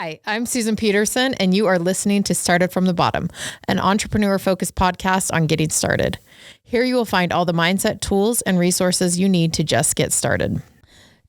Hi, I'm Susan Peterson, and you are listening to Started from the Bottom, an entrepreneur-focused podcast on getting started. Here you will find all the mindset tools and resources you need to just get started.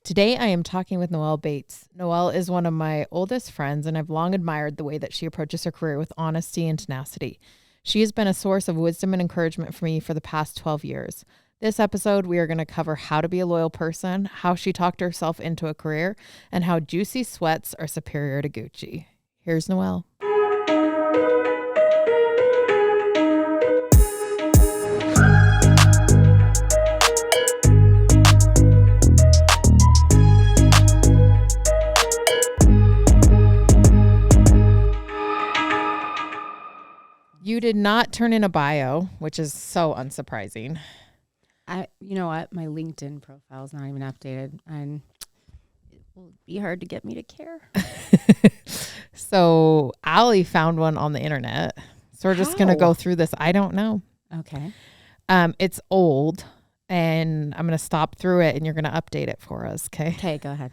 Today, I am talking with Noelle Bates. Noelle is one of my oldest friends, and I've long admired the way that she approaches her career with honesty and tenacity. She has been a source of wisdom and encouragement for me for the past 12 years. This episode, we are going to cover how to be a loyal person, how she talked herself into a career, and how juicy sweats are superior to Gucci. Here's Noelle. You did not turn in a bio, which is so unsurprising. You know what? My LinkedIn profile is not even updated, and it will be hard to get me to care. So Allie found one on the internet. So we're just going to go through this. I don't know. Okay. It's old, and I'm going to stop through it, and you're going to update it for us, okay? Okay, go ahead.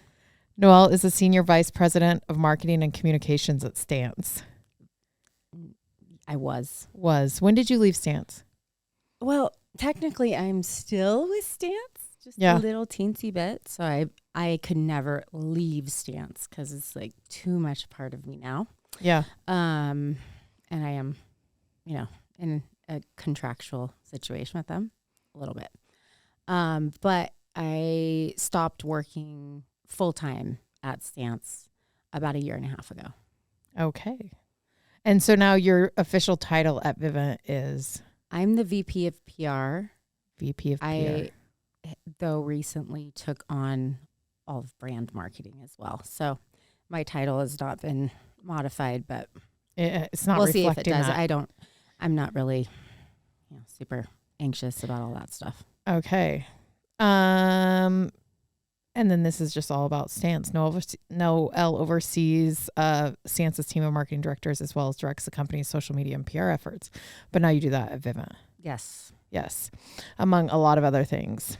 Noelle is the Senior Vice President of Marketing and Communications at Stance. I was. When did you leave Stance? Well, technically, I'm still with Stance, just a little teensy bit. So I could never leave Stance because it's like too much part of me now. Yeah. And I am, in a contractual situation with them a little bit. But I stopped working full time at Stance about 1.5 years ago. Okay. And so now your official title at Vivint is? I'm the VP of PR. VP of PR. I, though, recently took on all of brand marketing as well. So my title has not been modified, but it's not. We'll see if it does. That. I'm not really, super anxious about all that stuff. Okay. And then this is just all about Stance. Noelle oversees Stance's team of marketing directors as well as directs the company's social media and PR efforts. But now you do that at Vivint. Yes. Yes. Among a lot of other things.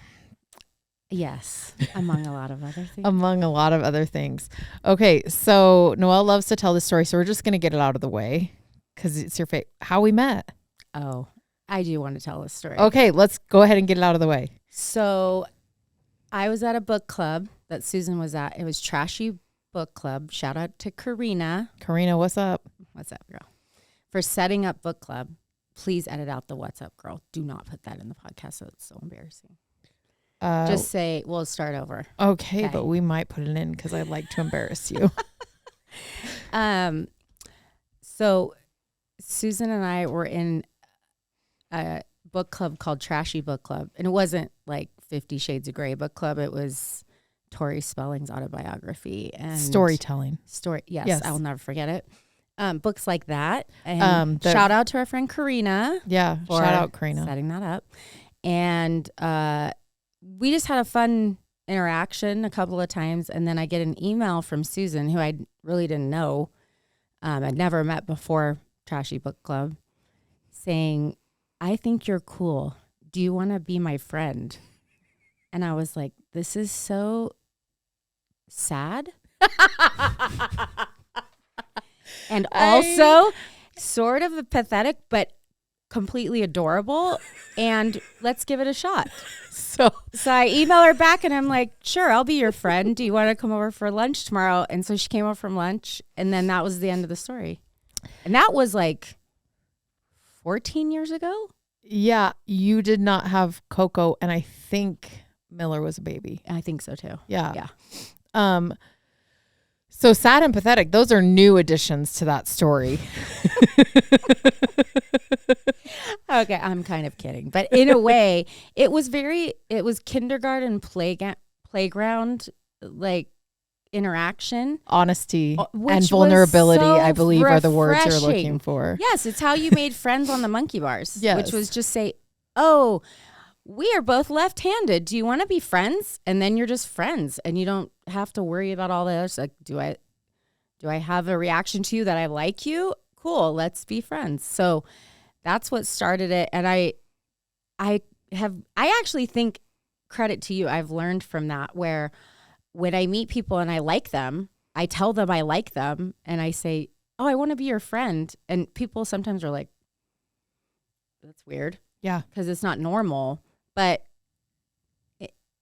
Yes. Among a lot of other things. Among a lot of other things. Okay. So Noelle loves to tell this story. So we're just going to get it out of the way because it's your how we met. Oh, I do want to tell this story. Okay. Let's go ahead and get it out of the way. So I was at a book club that Susan was at. It was Trashy Book Club. Shout out to Karina. Karina, what's up? What's up, girl? For setting up book club. Please edit out the what's up, girl. Do not put that in the podcast. So it's so embarrassing. Just say, we'll start over. Okay, but we might put it in because I'd like to embarrass you. So Susan and I were in a book club called Trashy Book Club. And it wasn't like 50 Shades of Grey book club. It was Tori Spelling's autobiography and storytelling. Yes, I'll never forget it. Books like that. And shout out to our friend Karina. Yeah, shout out Karina. Setting that up. And we just had a fun interaction a couple of times. And then I get an email from Susan, who I really didn't know. I'd never met before Trashy Book Club, saying, I think you're cool. Do you want to be my friend? And I was like, this is so sad. And also sort of pathetic, but completely adorable. And let's give it a shot. So I email her back and I'm like, sure, I'll be your friend. Do you want to come over for lunch tomorrow? And so she came over from lunch. And then that was the end of the story. And that was like 14 years ago. Yeah, you did not have Coco, and I think Miller was a baby. I think so too. Yeah. So sad and pathetic. Those are new additions to that story. Okay, I'm kind of kidding, but in a way, it was kindergarten playground like interaction, honesty, and vulnerability. So I believe refreshing. Are the words you're looking for. Yes, it's how you made friends on the monkey bars. Yes. Which was just say, oh, we are both left-handed. Do you want to be friends? And then you're just friends, and you don't have to worry about all the others. Like, do I have a reaction to you that I like you? Cool, let's be friends. So that's what started it. And I actually think, credit to you, I've learned from that, where when I meet people and I like them, I tell them I like them and I say, oh, I want to be your friend. And people sometimes are like, that's weird. Yeah. Because it's not normal. But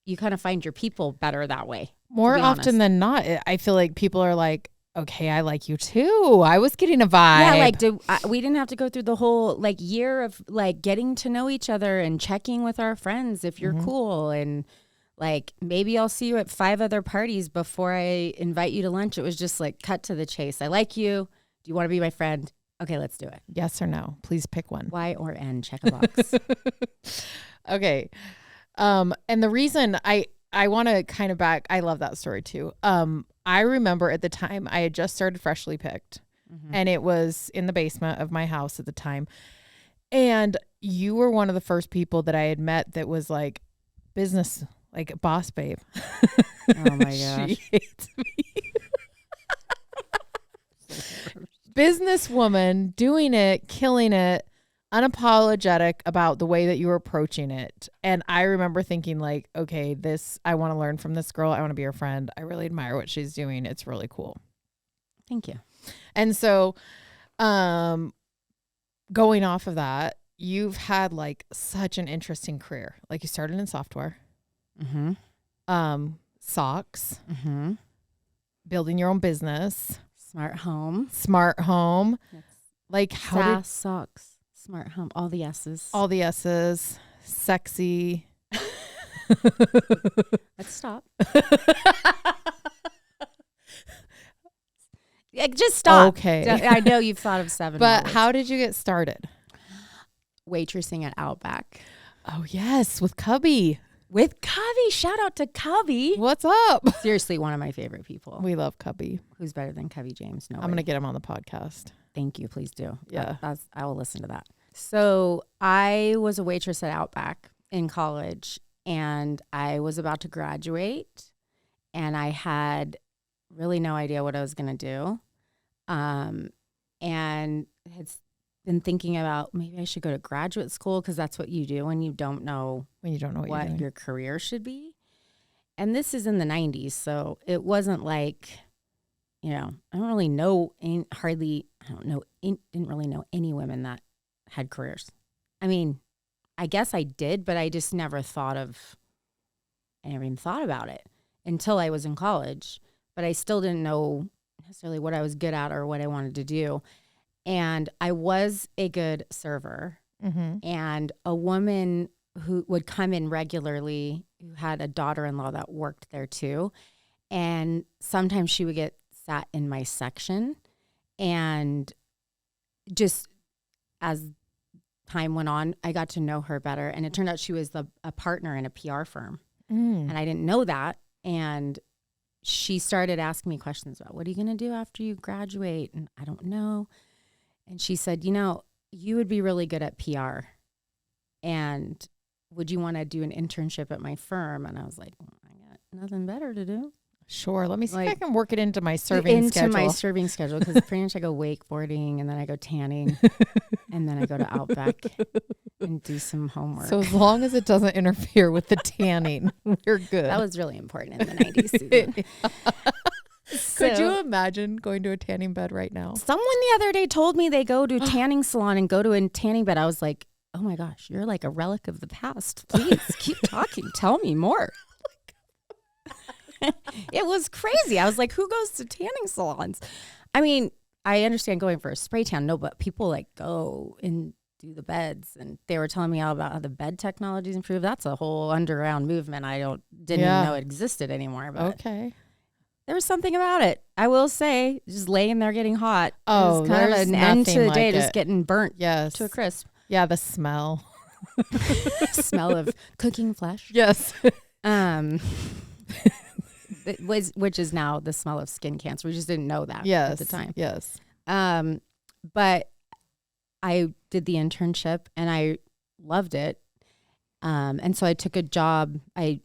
you kind of find your people better that way. More often than not, I feel like people are like, okay, I like you too. I was getting a vibe. Yeah, like we didn't have to go through the whole like year of like getting to know each other and checking with our friends if you're cool. And like, maybe I'll see you at 5 other parties before I invite you to lunch. It was just like cut to the chase. I like you. Do you want to be my friend? Okay, let's do it. Yes or no? Please pick one. Y or N, check a box. Okay. And the reason I want to kind of I love that story too. I remember at the time I had just started Freshly Picked and it was in the basement of my house at the time. And you were one of the first people that I had met that was like business, like boss babe. Oh my gosh. She hates me. Businesswoman doing it, killing it, unapologetic about the way that you were approaching it. And I remember thinking like, okay, I want to learn from this girl. I want to be her friend. I really admire what she's doing. It's really cool. Thank you. And so, going off of that, you've had like such an interesting career. Like you started in software, socks, building your own business, smart home. Yes. Like how socks. Smart home, all the S's. All the S's, sexy. Let's stop. Just stop. Okay. I know you've thought of 7. But how did you get started? Waitressing at Outback. Oh, yes, with Cubby. With Cubby. Shout out to Cubby. What's up? Seriously, one of my favorite people. We love Cubby. Who's better than Cubby James? No, I'm going to get him on the podcast. Thank you. Please do. Yeah. I will listen to that. So I was a waitress at Outback in college, and I was about to graduate, and I had really no idea what I was going to do, and had been thinking about maybe I should go to graduate school because that's what you do when you don't know what your career should be. And this is in the 90s, so it wasn't like, I don't really know didn't really know any women that had careers. I mean, I guess I did, but I just never I never even thought about it until I was in college. But I still didn't know necessarily what I was good at or what I wanted to do. And I was a good server. And a woman who would come in regularly, who had a daughter-in-law that worked there too. And sometimes she would get sat in my section. And just as time went on, I got to know her better. And it turned out she was a partner in a PR firm. And I didn't know that. And she started asking me questions about, what are you going to do after you graduate? And I don't know. And she said, you would be really good at PR. And would you want to do an internship at my firm? And I was like, I got nothing better to do. Sure. Let me see if I can work it into my serving schedule. Because pretty much I go wakeboarding and then I go tanning and then I go to Outback and do some homework. So as long as it doesn't interfere with the tanning, we're good. That was really important in the 90s, Susan. Could you imagine going to a tanning bed right now? Someone the other day told me they go to a tanning salon and go to a tanning bed. I was like, oh my gosh, you're like a relic of the past. Please keep talking. Tell me more. It was crazy. I was like, who goes to tanning salons? I mean, I understand going for a spray tan. No, but people like go and do the beds. And they were telling me all about how the bed technology's improved. That's a whole underground movement. Didn't even know it existed anymore. But okay. There was something about it. I will say, just laying there getting hot. Oh, it was kind of an end to the day, just getting burnt to a crisp. Yeah, the smell. Smell of cooking flesh. Yes. Which is now the smell of skin cancer. We just didn't know that at the time. Yes. But I did the internship and I loved it. And so I took a job. I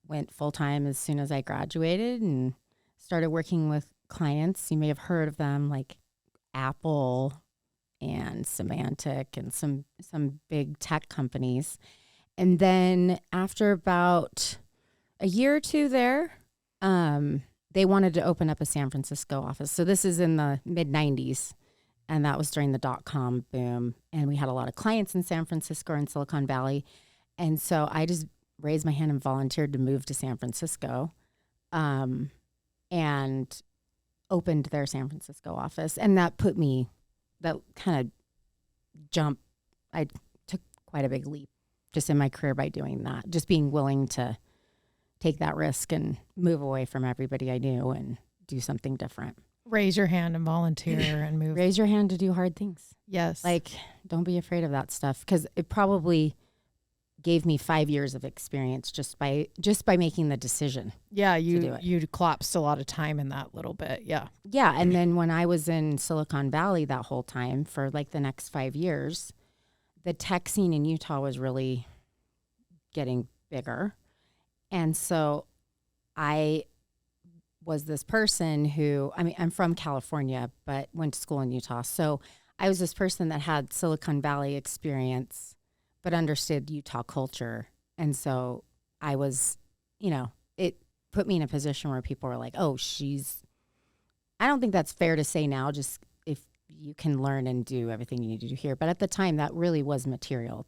went full-time as soon as I graduated and started working with clients. You may have heard of them, like Apple and Symantec and some big tech companies. And then after about a year or two there, they wanted to open up a San Francisco office. So this is in the mid 90s. And that was during the .com boom. And we had a lot of clients in San Francisco and Silicon Valley. And so I just raised my hand and volunteered to move to San Francisco, and opened their San Francisco office. And that kind of jump, I took quite a big leap just in my career by doing that, just being willing to take that risk and move away from everybody I knew and do something different. Raise your hand and volunteer and move. Raise your hand to do hard things. Yes. Like, don't be afraid of that stuff, because it probably gave me 5 years of experience just by making the decision. Yeah, you collapsed a lot of time in that little bit. Yeah. Yeah, and then when I was in Silicon Valley that whole time for like the next 5 years, the tech scene in Utah was really getting bigger. And so I was this person who, I mean, I'm from California, but went to school in Utah. So I was this person that had Silicon Valley experience, but understood Utah culture. And so I was, it put me in a position where people were like, oh, I don't think that's fair to say now, just if you can learn and do everything you need to do here. But at the time, that really was material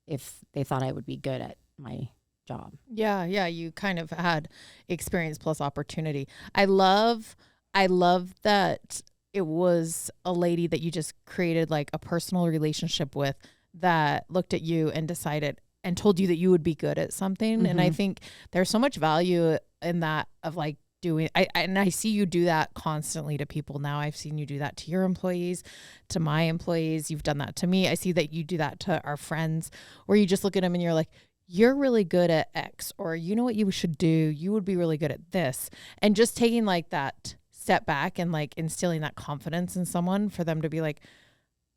if they thought I would be good at my job. Yeah. You kind of had experience plus opportunity. I love that it was a lady that you just created like a personal relationship with that looked at you and decided and told you that you would be good at something. Mm-hmm. And I think there's so much value in that of like doing, and I see you do that constantly to people now. I've seen you do that to your employees, to my employees. You've done that to me. I see that you do that to our friends, where you just look at them and you're like, you're really good at X, or you know what you should do? You would be really good at this. And just taking like that step back and like instilling that confidence in someone for them to be like,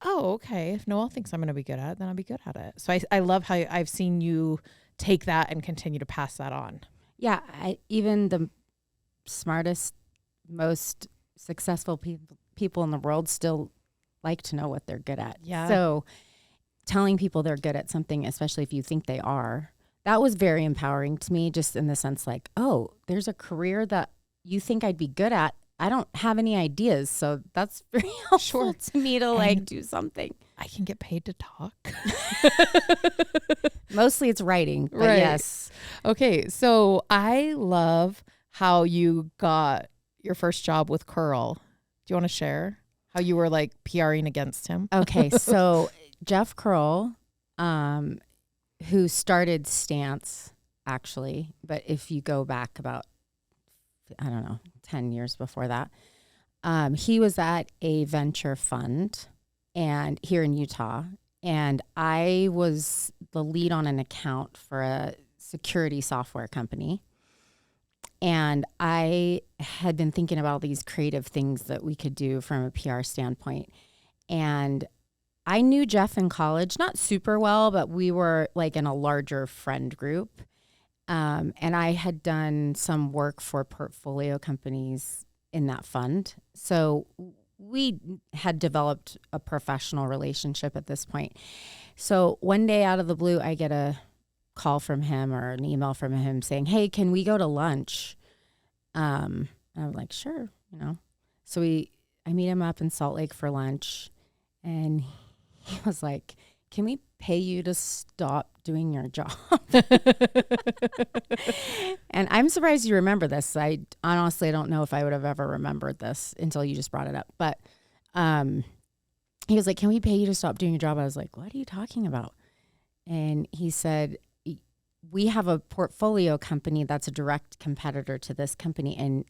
oh, okay, if Noelle thinks I'm going to be good at it, then I'll be good at it. So I love how I've seen you take that and continue to pass that on. Yeah, even the smartest, most successful people in the world still like to know what they're good at. Yeah. So telling people they're good at something, especially if you think they are, that was very empowering to me, just in the sense like, oh, there's a career that you think I'd be good at. I don't have any ideas, so that's very helpful to me to like do something. I can get paid to talk. Mostly it's writing, but right. Yes. Okay, so I love how you got your first job with Curl. Do you want to share how you were like PRing against him? Okay, so Jeff Curl, who started Stance, actually, but if you go back about, 10 years before that, he was at a venture fund and here in Utah, and I was the lead on an account for a security software company. And I had been thinking about these creative things that we could do from a PR standpoint. And I knew Jeff in college, not super well, but we were like in a larger friend group. And I had done some work for portfolio companies in that fund. So we had developed a professional relationship at this point. So one day out of the blue, I get a call from him or an email from him saying, hey, can we go to lunch? And I was like, sure, So I meet him up in Salt Lake for lunch, and he was like, can we pay you to stop doing your job? And I'm surprised you remember this. I honestly don't know if I would have ever remembered this until you just brought it up. But he was like, can we pay you to stop doing your job? I was like, what are you talking about? And he said, we have a portfolio company that's a direct competitor to this company, and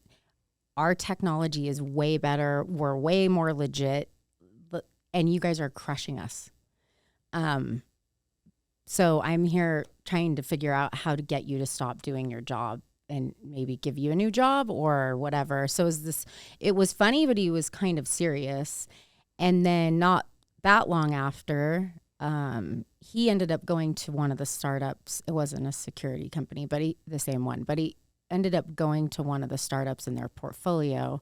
our technology is way better. We're way more legit, and you guys are crushing us. So I'm here trying to figure out how to get you to stop doing your job and maybe give you a new job or whatever. So it was funny, but he was kind of serious. And then not that long after, he ended up going to one of the startups. It wasn't a security company, but the same one, but he ended up going to one of the startups in their portfolio.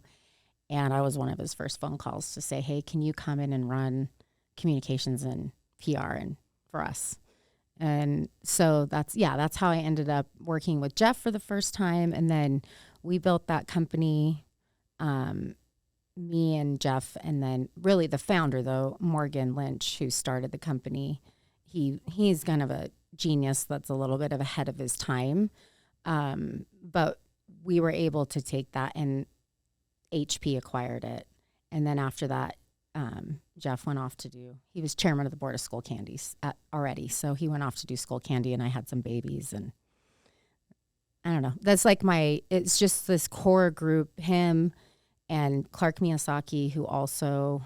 And I was one of his first phone calls to say, hey, can you come in and run communications and PR and for us? And so that's how I ended up working with Jeff for the first time. And then we built that company, me and Jeff, and then really the founder, though, Morgan Lynch, who started the company. He's kind of a genius that's a little bit of ahead of his time. But we were able to take that, and HP acquired it. And then after that, Jeff went off he was chairman of the board of Skull Candies already. So he went off to do Skull Candy, and I had some babies, and I don't know. That's like it's just this core group, him and Clark Miyazaki, who also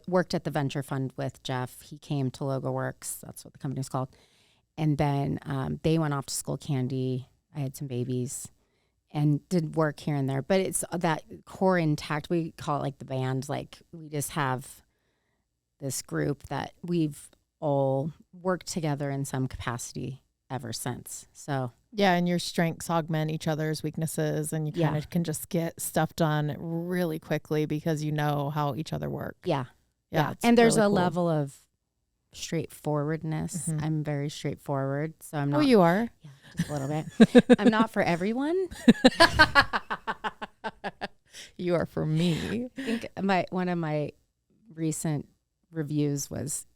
worked at the venture fund with Jeff. He came to LogoWorks. That's what the company's called. And then they went off to Skull Candy. I had some babies and did work here and there. But it's that core intact. We call it like the band. Like we just have this group that we've all worked together in some capacity ever since. So yeah, and your strengths augment each other's weaknesses, and you kind of can just get stuff done really quickly because you know how each other work. Yeah. And there's really a cool level of straightforwardness. Mm-hmm. I'm very straightforward, so I'm not. Oh, you are? Yeah, just a little bit. I'm not for everyone. You are for me. I think one of my recent reviews was,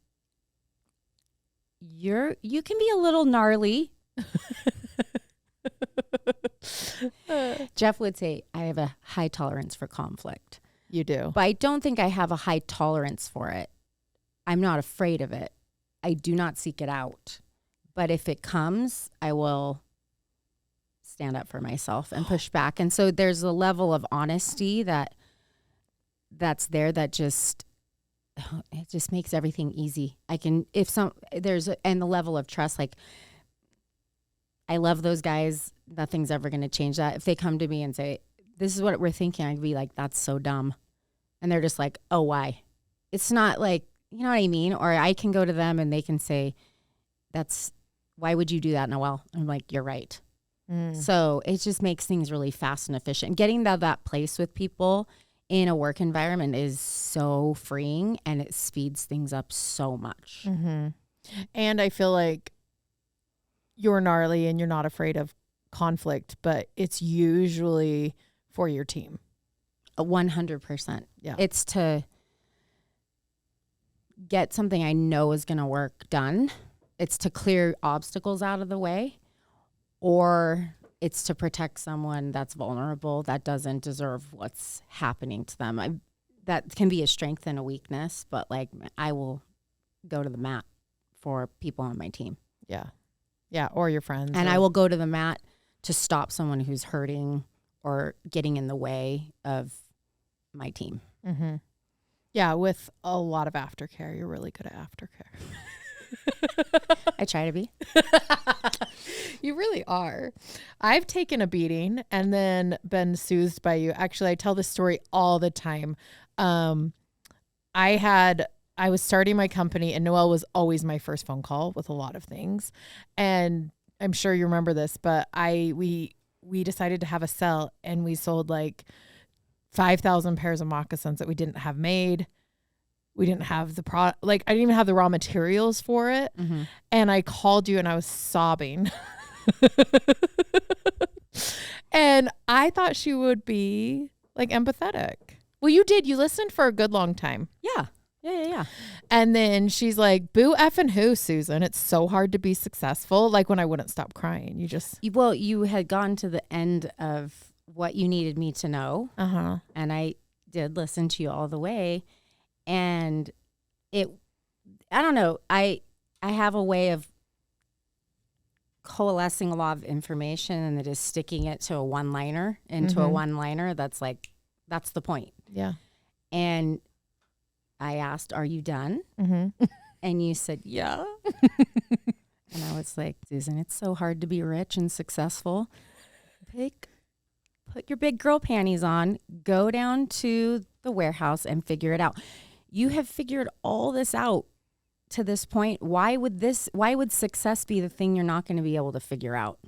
you can be a little gnarly. Jeff would say, I have a high tolerance for conflict. You do. But I don't think I have a high tolerance for it. I'm not afraid of it. I do not seek it out. But if it comes, I will stand up for myself and push back. And so there's a level of honesty that's there that it just makes everything easy. And the level of trust, like, I love those guys. Nothing's ever going to change that. If they come to me and say, this is what we're thinking, I'd be like, that's so dumb. And they're just like, oh, why? It's not like, you know what I mean? Or I can go to them and they can say, why would you do that, Noelle? I'm like, you're right. So it just makes things really fast and efficient. Getting to that place with people in a work environment is so freeing, and it speeds things up so much. Mm-hmm. And I feel like you're gnarly and you're not afraid of conflict, but it's usually for your team. 100%. Yeah. It's to get something I know is going to work done. It's to clear obstacles out of the way, or it's to protect someone that's vulnerable, that doesn't deserve what's happening to them. That can be a strength and a weakness, but like, I will go to the mat for people on my team. Yeah. Yeah. Or your friends. And I will go to the mat to stop someone who's hurting or getting in the way of my team. Mm-hmm. Yeah. With a lot of aftercare. You're really good at aftercare. I try to be. You really are. I've taken a beating and then been soothed by you. Actually, I tell this story all the time. I was starting my company, and Noelle was always my first phone call with a lot of things. And I'm sure you remember this, but we decided to have a sell, and we sold like 5,000 pairs of moccasins that we didn't have made. We didn't have the product, like I didn't even have the raw materials for it. Mm-hmm. And I called you and I was sobbing. And I thought she would be like empathetic. Well, you did. You listened for a good long time. Yeah. And then she's like, boo effing who, Susan? It's so hard to be successful. Like when I wouldn't stop crying. You had gotten to the end of what you needed me to know. Uh-huh. And I did listen to you all the way. And I don't know, I have a way of coalescing a lot of information and then just sticking it to a one-liner, that's like, that's the point. Yeah. And I asked, are you done? Mm-hmm. And you said, yeah. And I was like, Susan, it's so hard to be rich and successful. Put your big girl panties on, go down to the warehouse and figure it out. You have figured all this out to this point. Why would success be the thing you're not going to be able to figure out?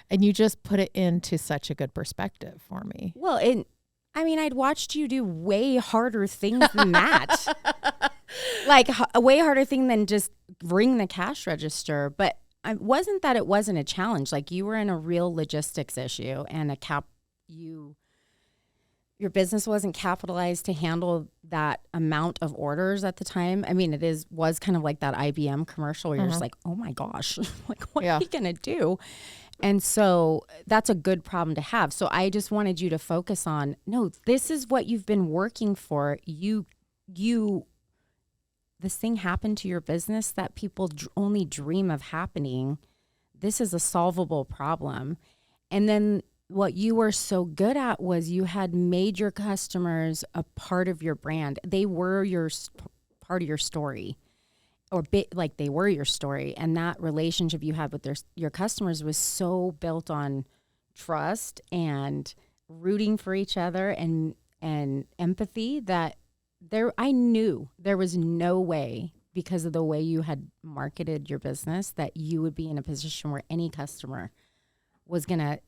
And you just put it into such a good perspective for me. Well, I'd watched you do way harder things than that. Like a way harder thing than just ring the cash register. But it wasn't a challenge. Like you were in a real logistics issue and your business wasn't capitalized to handle that amount of orders at the time. I mean, was kind of like that IBM commercial where you're just like, oh my gosh, like what are we going to do? And so that's a good problem to have. So I just wanted you to focus on, no, this is what you've been working for. This thing happened to your business that people only dream of happening. This is a solvable problem. And then what you were so good at was you had made your customers a part of your brand. They were part of your story, or like they were your story. And that relationship you had with your customers was so built on trust and rooting for each other and empathy that I knew there was no way, because of the way you had marketed your business, that you would be in a position where any customer was going to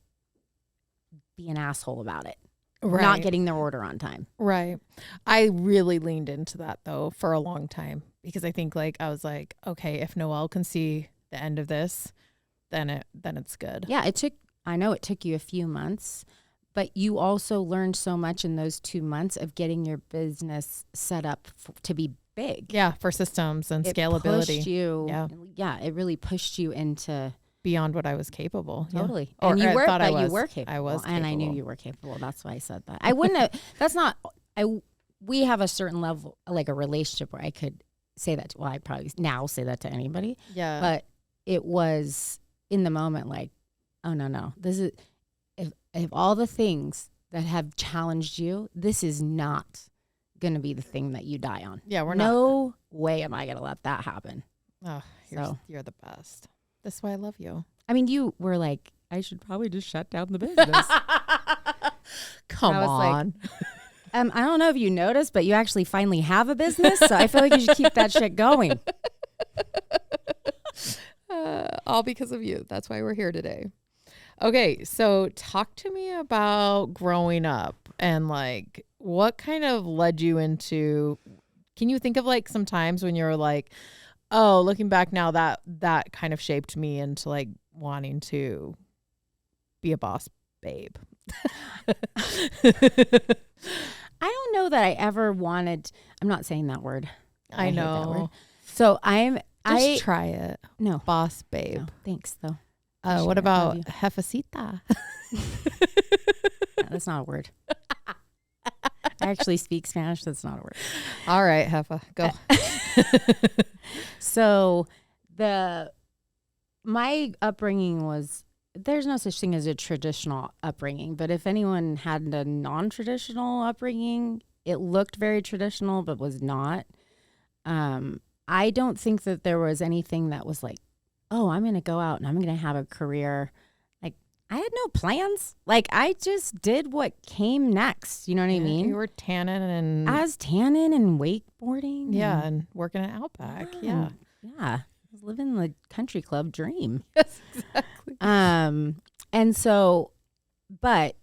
be an asshole about it. Right. Not getting their order on time. Right. I really leaned into that though for a long time, because I think I was like, okay, if Noelle can see the end of this, then it's good. Yeah. I know it took you a few months, but you also learned so much in those 2 months of getting your business set up to be big. Yeah. For systems and scalability. Pushed you. Yeah. It really pushed you into beyond what I was capable. Totally. Yeah. And you were capable. I was capable. And I knew you were capable. That's why I said that. I wouldn't have, we have a certain level, like a relationship where I could say that. I probably now say that to anybody. Yeah. But it was in the moment like, oh, no. This is, if all the things that have challenged you, this is not going to be the thing that you die on. Yeah, we're not. No way am I going to let that happen. Oh, you're the best. That's why I love you. I mean, you were like, I should probably just shut down the business. Come on. Like, I don't know if you noticed, but you actually finally have a business. So I feel like you should keep that shit going. All because of you. That's why we're here today. Okay. So talk to me about growing up and what kind of led you into, can you think of some times when you're like, oh, looking back now, that kind of shaped me into wanting to be a boss babe. I don't know that I ever wanted, I'm not saying that word. I know. Hate that word. So Just try it. No. Boss babe. No, thanks though. What about jefecita? No, that's not a word. I actually speak Spanish. That's not a word. All right, Jefa, go. So my upbringing was, there's no such thing as a traditional upbringing, but if anyone had a non-traditional upbringing, it looked very traditional, but was not. I don't think that there was anything that was like, oh, I'm going to go out and I'm going to have a career. I had no plans. I just did what came next. You know what I mean? You were tanning I was tanning and wakeboarding. Yeah, and working at Outback. Yeah. Yeah. I was living the country club dream. Yes, exactly. And so, but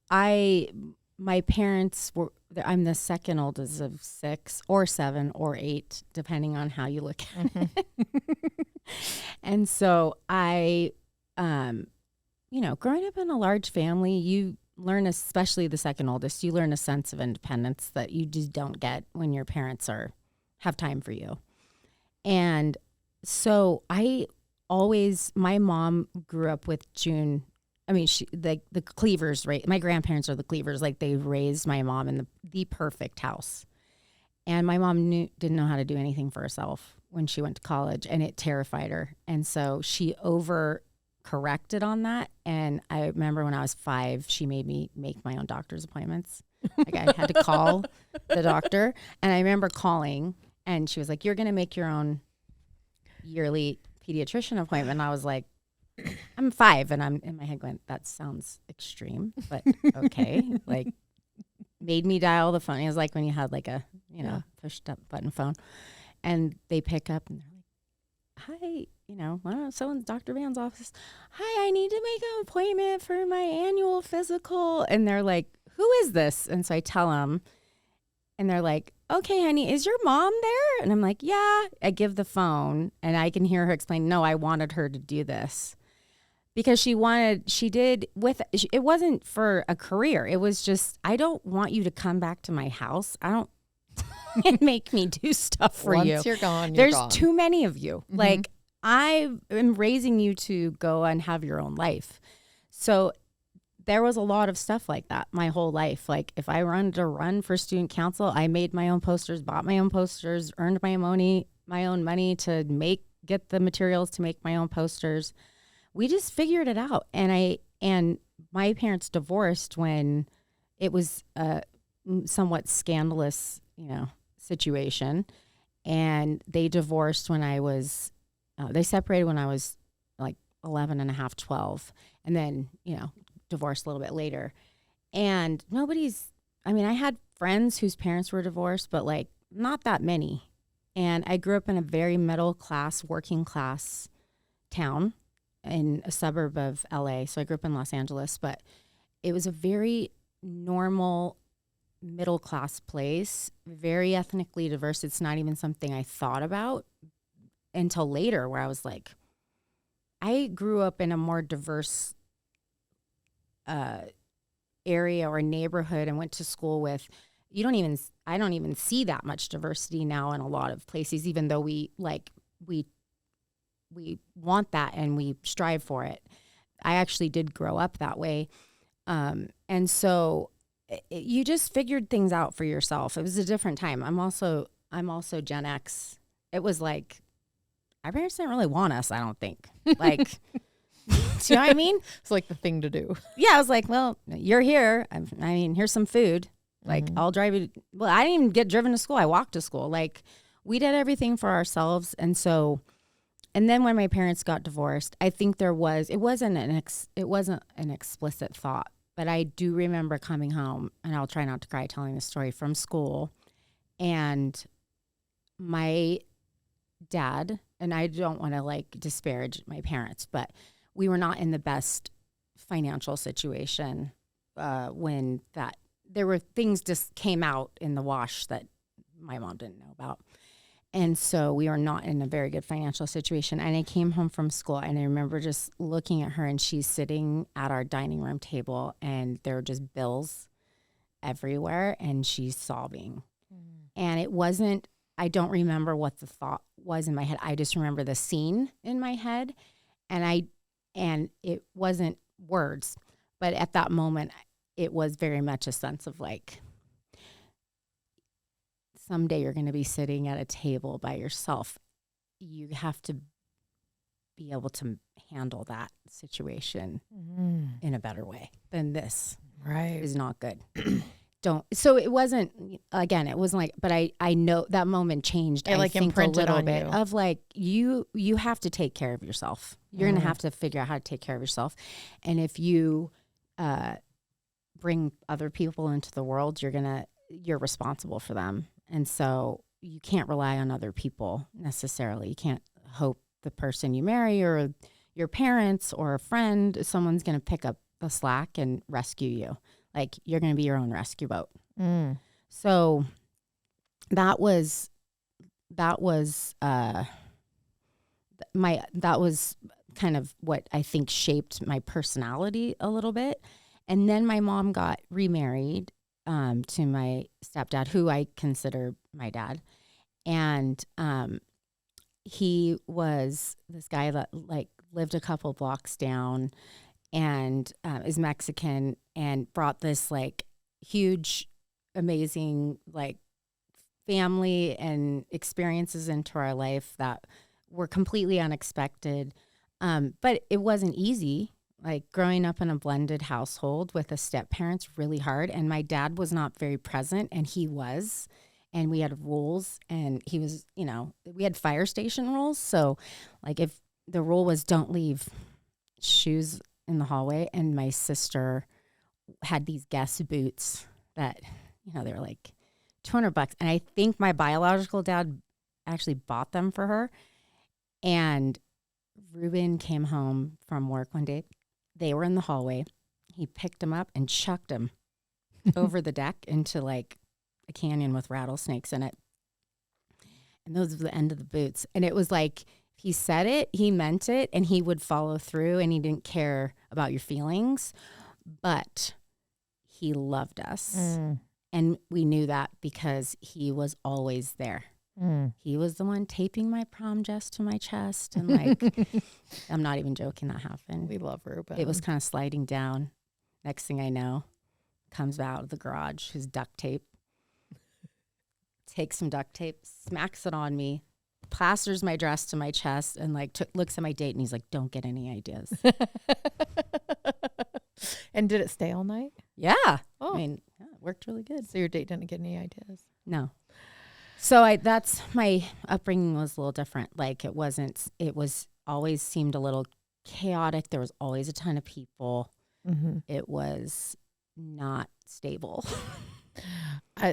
my parents were, I'm the second oldest of 6 or 7 or 8, depending on how you look at it. And so growing up in a large family, you learn, especially the second oldest, you learn a sense of independence that you just don't get when your parents have time for you. And so my mom grew up with June. I mean, the Cleavers, right? My grandparents are the Cleavers. They raised my mom in the perfect house. And my mom didn't know how to do anything for herself when she went to college, and it terrified her. And so she corrected on that. And I remember when I was 5, she made me make my own doctor's appointments. I had to call the doctor. And I remember calling, and she was like, you're going to make your own yearly pediatrician appointment. And I was like, I'm 5. And I'm in my head going, that sounds extreme, but okay. Made me dial the phone. It was like when you had a, pushed up button phone, and they pick up and they're like, hi, I don't know, someone's Dr. Van's office. Hi, I need to make an appointment for my annual physical. And they're like, who is this? And so I tell them, and they're like, okay, honey, is your mom there? And I'm like, yeah. I give the phone, and I can hear her explain, no, I wanted her to do this. because she did it wasn't for a career. It was just, I don't want you to come back to my house. I don't and make me do stuff for you. Once you're gone, There's gone. too many of you. Mm-hmm. Like, I am raising you to go and have your own life. So there was a lot of stuff like that my whole life. Like, if I wanted to run for student council, I made my own posters, bought my own posters, earned my own money to get the materials to make my own posters. We just figured it out. And my parents divorced when it was a somewhat scandalous, situation. And they divorced when I was, they separated when I was like 11 and a half, 12. And then, divorced a little bit later. And I had friends whose parents were divorced, but like not that many. And I grew up in a very middle class, working class town in a suburb of LA. So I grew up in Los Angeles, but it was a very normal middle class place, very ethnically diverse. It's not even something I thought about until later, where I was like, I grew up in a more diverse area or neighborhood and went to school with, I don't even see that much diversity now in a lot of places, even though we want that and we strive for it. I actually did grow up that way. And so you just figured things out for yourself. It was a different time. I'm also Gen X. It was like, our parents didn't really want us, I don't think. Like, do you know what I mean? It's like the thing to do. Yeah, I was like, well, you're here. Here's some food. Like, I'll drive you. Well, I didn't even get driven to school. I walked to school. Like, we did everything for ourselves. And so, and then when my parents got divorced, I think it wasn't an explicit thought, but I do remember coming home, and I'll try not to cry telling the story, from school. And my dad, and I don't want to like disparage my parents, but we were not in the best financial situation when there were things just came out in the wash that my mom didn't know about. And so we were not in a very good financial situation. And I came home from school, and I remember just looking at her, and she's sitting at our dining room table, and there were just bills everywhere, and she's sobbing. And it wasn't, I don't remember what the thought was in my head. I just remember the scene in my head, and it wasn't words, but at that moment, it was very much a sense of like, someday you're going to be sitting at a table by yourself. You have to be able to handle that situation in a better way than this. Right. Is not good. So it wasn't, again, it wasn't like, but I know that moment changed. It like imprinted a little on bit you. of like, you have to take care of yourself. You're going to have to figure out how to take care of yourself. And if you bring other people into the world, you're responsible for them. And so you can't rely on other people necessarily. You can't hope the person you marry or your parents or a friend, someone's going to pick up the slack and rescue you. Like, you're going to be your own rescue boat. So that was kind of what I think shaped my personality a little bit. And then my mom got remarried to my stepdad, who I consider my dad. And he was this guy that like lived a couple blocks down and is Mexican, and brought this like huge, amazing like family and experiences into our life that were completely unexpected. But it wasn't easy. Like, growing up in a blended household with a step-parent's really hard. And my dad was not very present, and he was. And we had rules, and he was, we had fire station rules. So, like, if the rule was don't leave shoes in the hallway, and my sister had these Guess boots that, they were like $200. And I think my biological dad actually bought them for her. And Ruben came home from work one day. They were in the hallway. He picked them up and chucked them over the deck into like a canyon with rattlesnakes in it. And those were the end of the boots. And it was like, he said it, he meant it, and he would follow through, and he didn't care about your feelings, but he loved us. And we knew that because he was always there. He was the one taping my prom dress to my chest. And like, I'm not even joking, that happened. We love Ruben. It was kind of sliding down. Next thing I know, comes out of the garage, his duct tape, takes some duct tape, smacks it on me, plasters my dress to my chest, and like looks at my date, and he's like, "Don't get any ideas." And did it stay all night? Yeah. Oh. I mean, yeah, it worked really good. So your date didn't get any ideas? No. So that's my upbringing was a little different. Like it was always seemed a little chaotic. There was always a ton of people. It was not stable.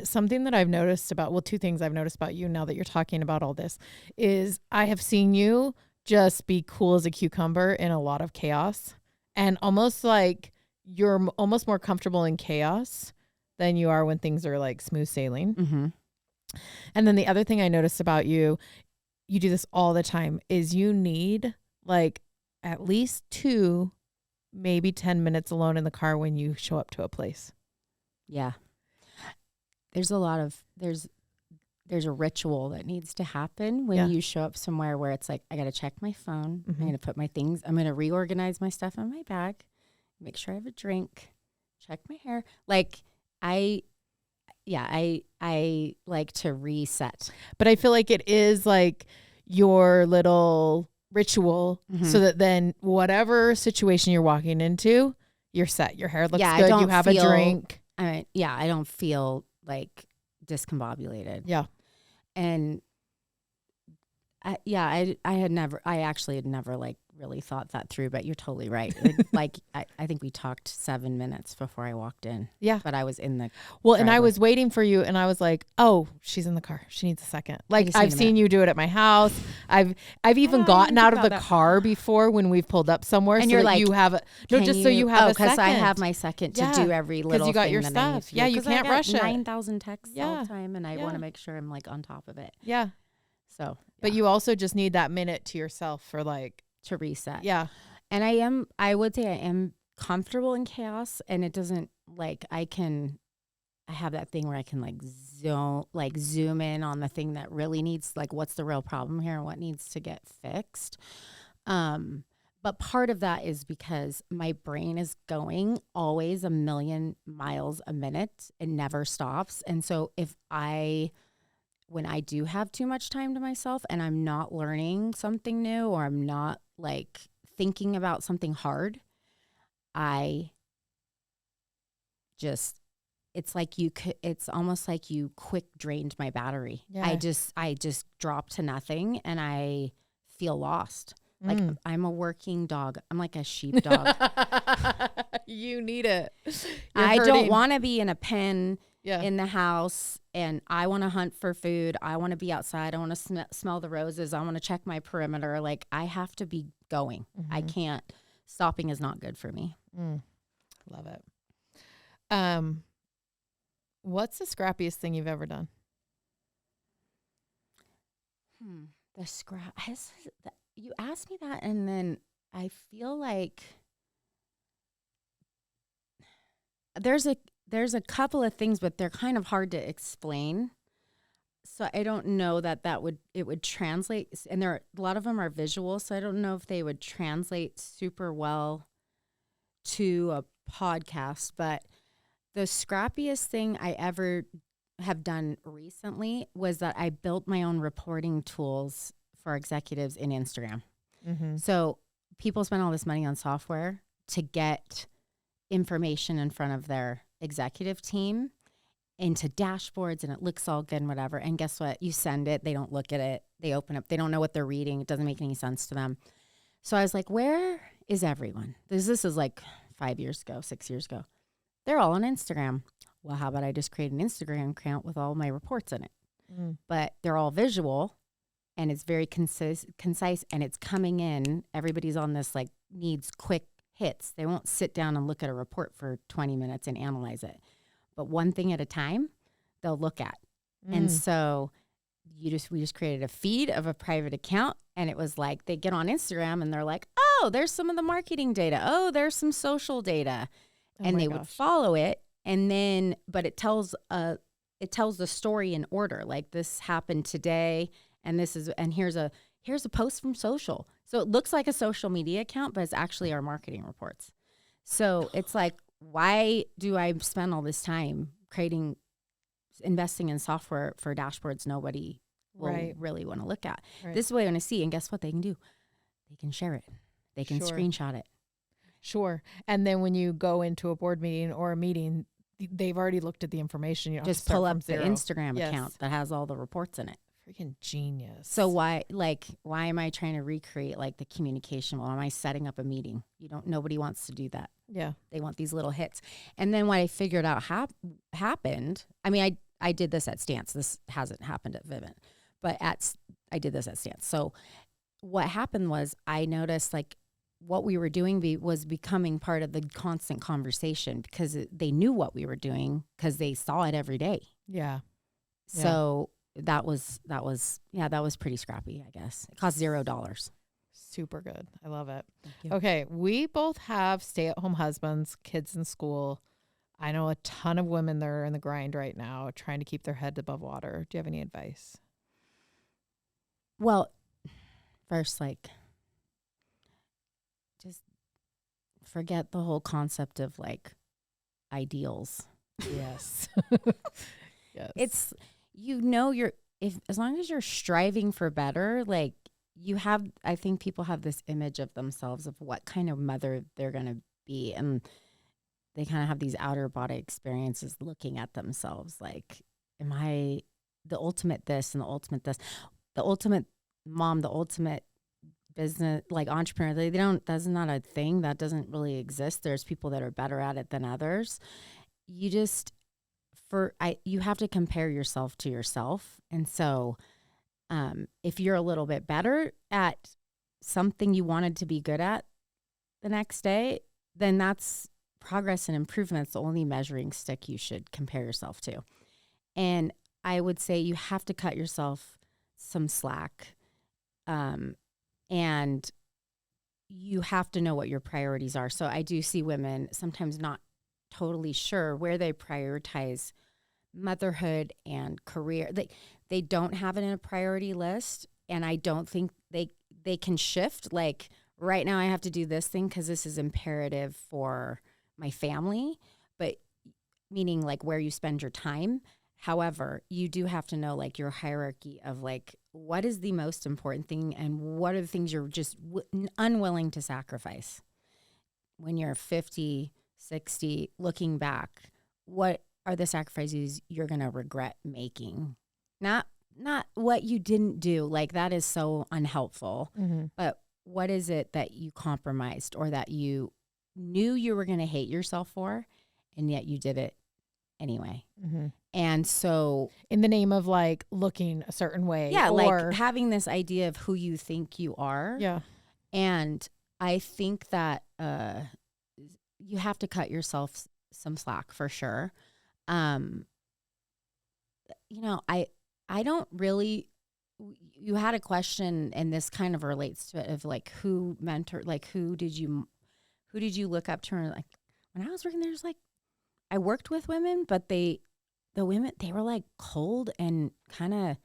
Something that I've noticed about, two things I've noticed about you now that you're talking about all this is I have seen you just be cool as a cucumber in a lot of chaos, and almost like you're almost more comfortable in chaos than you are when things are like smooth sailing. And then the other thing I noticed about you do this all the time, is you need like at least 2, maybe 10 minutes alone in the car when you show up to a place. Yeah. There's a ritual that needs to happen when you show up somewhere where it's like, I got to check my phone. I'm going to put my things, I'm going to reorganize my stuff in my bag, make sure I have a drink, check my hair. Like I like to reset. But I feel like it is like your little ritual so that then whatever situation you're walking into, you're set. Your hair looks good. You have a drink. I don't feel like discombobulated. Yeah. And I actually had never like really thought that through, but you're totally right. Like I think we talked 7 minutes before I walked in. Yeah. But I was in the driveway. And I was waiting for you, and I was like, oh, she's in the car. She needs a second. Like I've seen you do it at my house. I've even gotten out of the car before when we've pulled up somewhere. And so you're like, you have so you have a second. Because I have my second to do every little thing. Because you got your stuff. Yeah, you can't rush it. 9,000 texts all the time, and I want to make sure I'm like on top of it. Yeah. So, but you also just need that minute to yourself for like to reset. Yeah. And I would say I am comfortable in chaos, and it doesn't like I have that thing where I can zoom in on the thing that really needs, like, what's the real problem here and what needs to get fixed. But part of that is because my brain is going always 1,000,000 miles a minute and never stops. And so when I do have too much time to myself and I'm not learning something new, or I'm not like thinking about something hard, it's almost like you quick drained my battery. Yeah. I just drop to nothing, and I feel lost. Like I'm a working dog. I'm like a sheepdog. You need it. I don't want to be in a pen in the house, and I want to hunt for food. I want to be outside. I want to smell the roses. I want to check my perimeter. Like I have to be going. I can't. Stopping is not good for me. Love it. What's the scrappiest thing you've ever done? You asked me that, and then I feel like there's a couple of things, but they're kind of hard to explain. So I don't know that it would translate, and a lot of them are visual, so I don't know if they would translate super well to a podcast. But the scrappiest thing I ever have done recently was that I built my own reporting tools for executives in Instagram. So people spend all this money on software to get information in front of their executive team into dashboards, and it looks all good and whatever. And guess what? You send it, they don't look at it, they open up, they don't know what they're reading. It doesn't make any sense to them. So I was like, where is everyone? This is like 5 years ago, 6 years ago. They're all on Instagram. Well, how about I just create an Instagram account with all my reports in it? But they're all visual, and it's very concise, and it's coming in. Everybody's on this, like, needs quick hits. They won't sit down and look at a report for 20 minutes and analyze it. But one thing at a time, they'll look at. And so we just created a feed of a private account, and it was like they get on Instagram and they're like, oh, there's some of the marketing data. Oh, there's some social data. Oh and my they gosh. would follow it. And then, but it tells the story in order. Like this happened today, and here's a post from social. So it looks like a social media account, but it's actually our marketing reports. So it's like, why do I spend all this time investing in software for dashboards nobody will really want to look at? Right. This is what I want to see. And guess what they can do? They can share it. They can Sure. screenshot it. Sure. And then when you go into a board meeting or a meeting, they've already looked at the information. You don't Just have to start pull from up the zero. Instagram Yes. account that has all the reports in it. Freaking genius. So why am I trying to recreate like the communication? Well, am I setting up a meeting? Nobody wants to do that. Yeah. They want these little hits. And then what I figured out happened, I mean, I did this at Stance. This hasn't happened at Vivint, but I did this at Stance. So what happened was I noticed like what we were doing was becoming part of the constant conversation because they knew what we were doing because they saw it every day. Yeah. So that was pretty scrappy, I guess. It cost $0. Super good. I love it. Thank you. Okay. We both have stay-at-home husbands, kids in school. I know a ton of women that are in the grind right now trying to keep their head above water. Do you have any advice? Well, first, like, just forget the whole concept of like ideals. Yes. Yes. It's, as long as you're striving for better, like I think people have this image of themselves of what kind of mother they're going to be. And they kind of have these outer body experiences looking at themselves. Like, am I the ultimate this and the ultimate this, the ultimate mom, the ultimate business, like entrepreneur? That's not a thing. That doesn't really exist. There's people that are better at it than others. You have to compare yourself to yourself. And so if you're a little bit better at something you wanted to be good at the next day, then that's progress and improvement. It's the only measuring stick you should compare yourself to. And I would say you have to cut yourself some slack. And you have to know what your priorities are. So I do see women sometimes not totally sure where they prioritize motherhood and career. They don't have it in a priority list. And I don't think they can shift. Like right now I have to do this thing because this is imperative for my family, but meaning like where you spend your time. However, you do have to know like your hierarchy of like, what is the most important thing and what are the things you're just unwilling to sacrifice when you're 50, 60, looking back. What are the sacrifices you're going to regret making? Not what you didn't do. Like that is so unhelpful, but what is it that you compromised or that you knew you were going to hate yourself for, and yet you did it anyway. And so in the name of like looking a certain way. Yeah, or, like having this idea of who you think you are. Yeah. And I think that you have to cut yourself some slack for sure. I don't really, you had a question and this kind of relates to it of like who mentored, like who did you look up to? Like when I was working there, was like, I worked with women, but the women, they were like cold and kind of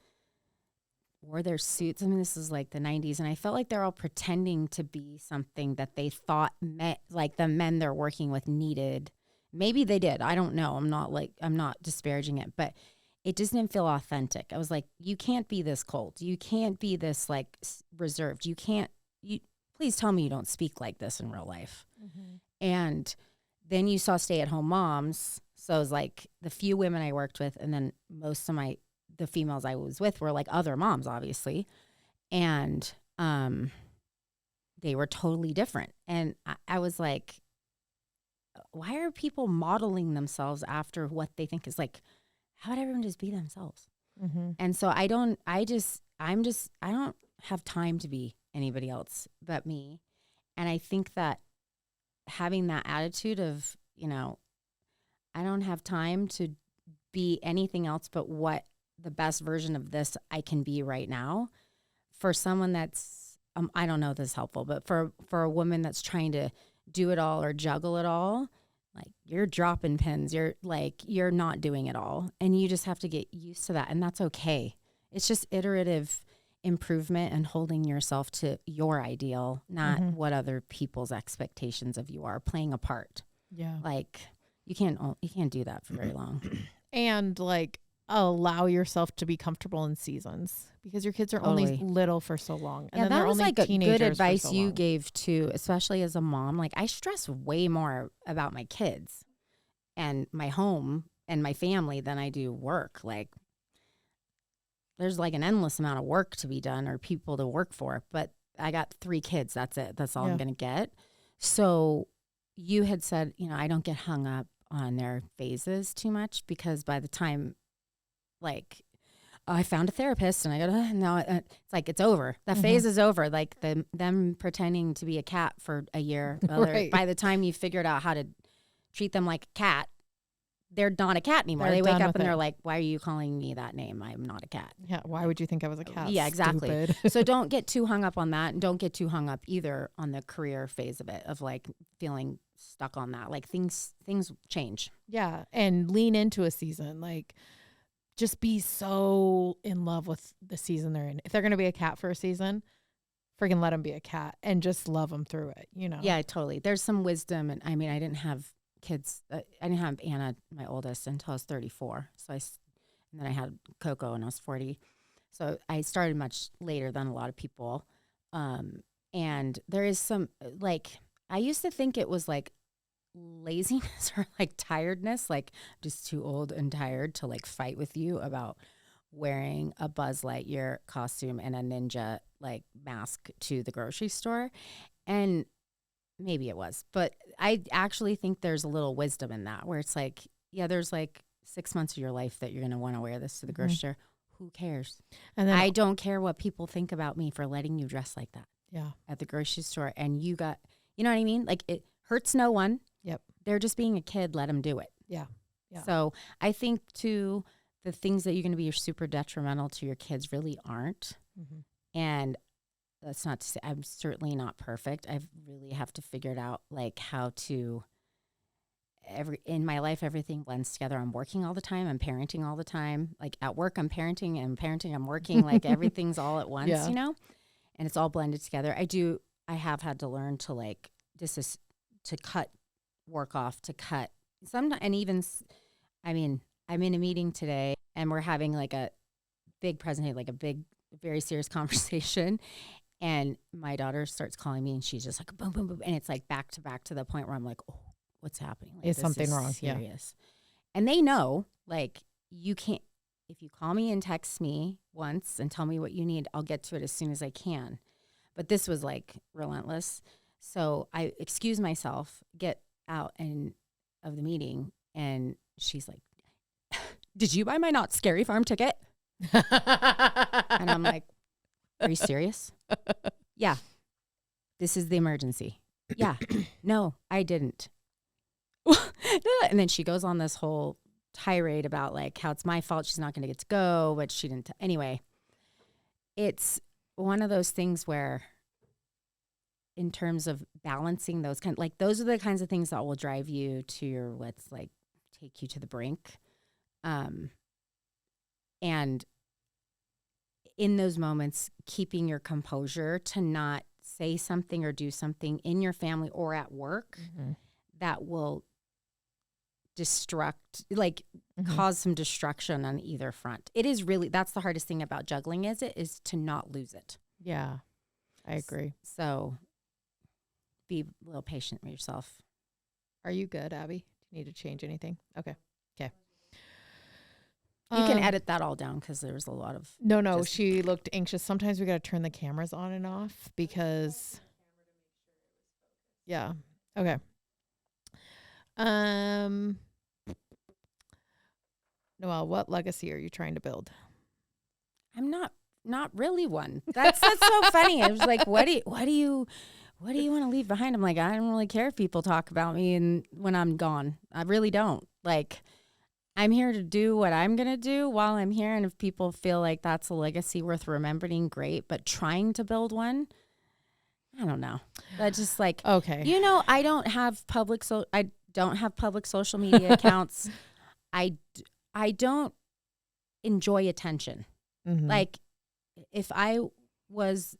wore their suits. I mean, this is like the 90s. And I felt like they're all pretending to be something that they thought meant like the men they're working with needed. Maybe they did. I don't know. I'm not disparaging it, but it just didn't feel authentic. I was like, you can't be this cold. You can't be this like reserved. Please tell me you don't speak like this in real life. And then you saw stay-at-home moms. So it was like the few women I worked with, and then most of the females I was with were like other moms, obviously. And they were totally different. And I was like, why are people modeling themselves after what they think is like, how would everyone just be themselves? And so I don't have time to be anybody else but me. And I think that having that attitude of, I don't have time to be anything else but what the best version of this I can be right now. For someone that's, I don't know if this is helpful, but for a woman that's trying to do it all or juggle it all, like you're dropping pins, you're not doing it all. And you just have to get used to that. And that's okay. It's just iterative improvement and holding yourself to your ideal, not what other people's expectations of you are, playing a part. Yeah. Like you can't do that for very long. And like allow yourself to be comfortable in seasons because your kids are only little for so long. And then that they're was only like a teenagers good advice for so you long. gave too, especially as a mom. Like I stress way more about my kids and my home and my family than I do work. Like there's like an endless amount of work to be done or people to work for, but I got 3 kids. That's it. That's all I'm going to get. So you had said, I don't get hung up on their phases too much because by the time like I found a therapist and I go, no, it's like, it's over. That phase is over. Like them pretending to be a cat for a year. Right. By the time you figured out how to treat them like a cat, they're not a cat anymore. They're they wake done up with and they're it. like, why are you calling me that name? I'm not a cat. Yeah. Why would you think I was a cat? Yeah, exactly. Stupid. So don't get too hung up on that. And don't get too hung up either on the career phase of it, of like feeling stuck on that. Like things change. Yeah. And lean into a season. Like just be so in love with the season they're in. If they're going to be a cat for a season, freaking let them be a cat and just love them through it, Yeah, totally. There's some wisdom. And I mean, I didn't have kids. I didn't have Anna, my oldest, until I was 34. And then I had Coco when I was 40. So I started much later than a lot of people. And there is some, like, I used to think it was like laziness or like tiredness, like I'm just too old and tired to like fight with you about wearing a Buzz Lightyear costume and a ninja like mask to the grocery store. And maybe it was, but I actually think there's a little wisdom in that where it's like, yeah, there's like 6 months of your life that you're going to want to wear this to the grocery store. Who cares? And then I don't care what people think about me for letting you dress like that. Yeah. At the grocery store. And you know what I mean? Like it hurts no one. Yep. They're just being a kid. Let them do it. Yeah. Yeah. So I think too, the things that you're going to be super detrimental to your kids really aren't. And that's not to say I'm certainly not perfect. I really have to figure it out, like how to in my life, everything blends together. I'm working all the time. I'm parenting all the time. Like at work, I'm parenting I'm working, like everything's all at once, and it's all blended together. I have had to learn to like, to cut work off, to cut some, and even, I mean, I'm in a meeting today and we're having like a big presentation, like a big, very serious conversation. And my daughter starts calling me and she's just like, boom, boom, boom. And it's like back to the point where I'm like, oh, what's happening? Like, Is something wrong? Serious. Yeah. And they know, like, you can't, if you call me and text me once and tell me what you need, I'll get to it as soon as I can. But this was like relentless. So I excuse myself, get out of the meeting. And she's like, did you buy my Not Scary Farm ticket? And I'm like, are you serious? Yeah. This is the emergency. Yeah. No, I didn't. And then she goes on this whole tirade about like how it's my fault. She's not going to get to go, but she didn't. Anyway, it's one of those things where in terms of balancing those those are the kinds of things that will drive you to your, let's like take you to the brink. And in those moments, keeping your composure to not say something or do something in your family or at work that will cause some destruction on either front. It is really, that's the hardest thing about juggling is to not lose it. Yeah, I agree. So be a little patient with yourself. Are you good, Abby? Do you need to change anything? Okay. You can edit that all down because there was a lot of... No, she looked anxious. Sometimes we got to turn the cameras on and off because... Yeah. Okay. Noelle, what legacy are you trying to build? I'm not really one. That's so funny. I was like, what do you want to leave behind? I'm like, I don't really care if people talk about me and when I'm gone. I really don't. Like, I'm here to do what I'm going to do while I'm here. And if people feel like that's a legacy worth remembering, great. But trying to build one, I don't know. That's just like, Okay. I don't have public social media accounts. I don't enjoy attention. Mm-hmm. Like if I was,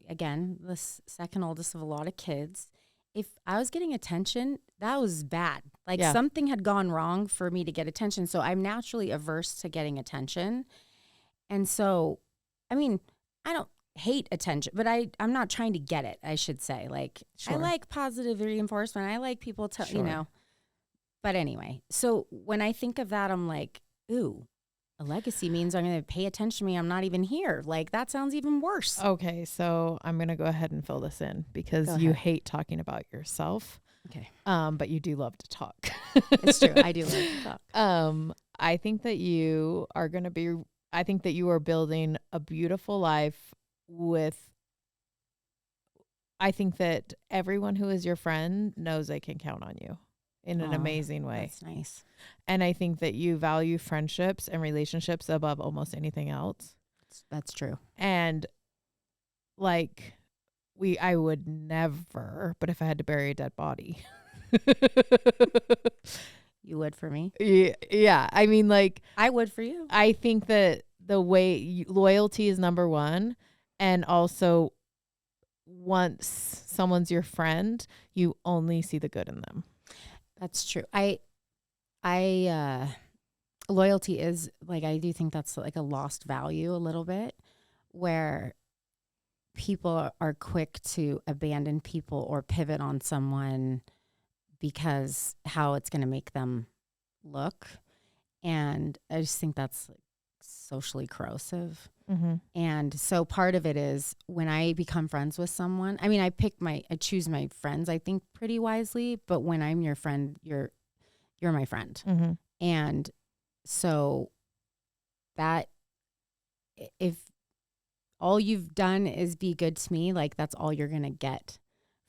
again, the second oldest of a lot of kids, if I was getting attention, that was bad. Like something had gone wrong for me to get attention. So I'm naturally averse to getting attention. And so, I mean, I don't hate attention, but I'm not trying to get it, I should say. Like, I like positive reinforcement. I like people to, But anyway, so when I think of that, I'm like, ooh, a legacy means I'm going to pay attention to me. I'm not even here. Like, that sounds even worse. Okay, so I'm going to go ahead and fill this in because you hate talking about yourself. Okay. But you do love to talk. It's true. I do love to talk. I think that you are building a beautiful life I think that everyone who is your friend knows they can count on you in an amazing way. That's nice. And I think that you value friendships and relationships above almost anything else. That's true. And like I would never, but if I had to bury a dead body. You would for me? Yeah. I mean, like. I would for you. I think that the way loyalty is number one. And also, once someone's your friend, you only see the good in them. That's true. Loyalty is like, I do think that's like a lost value a little bit, where people are quick to abandon people or pivot on someone because how it's going to make them look. And I just think that's like socially corrosive. Mm-hmm. And so part of it is when I become friends with someone, I mean, I choose my friends, I think pretty wisely, but when I'm your friend, you're my friend. Mm-hmm. And so that if all you've done is be good to me, like that's all you're going to get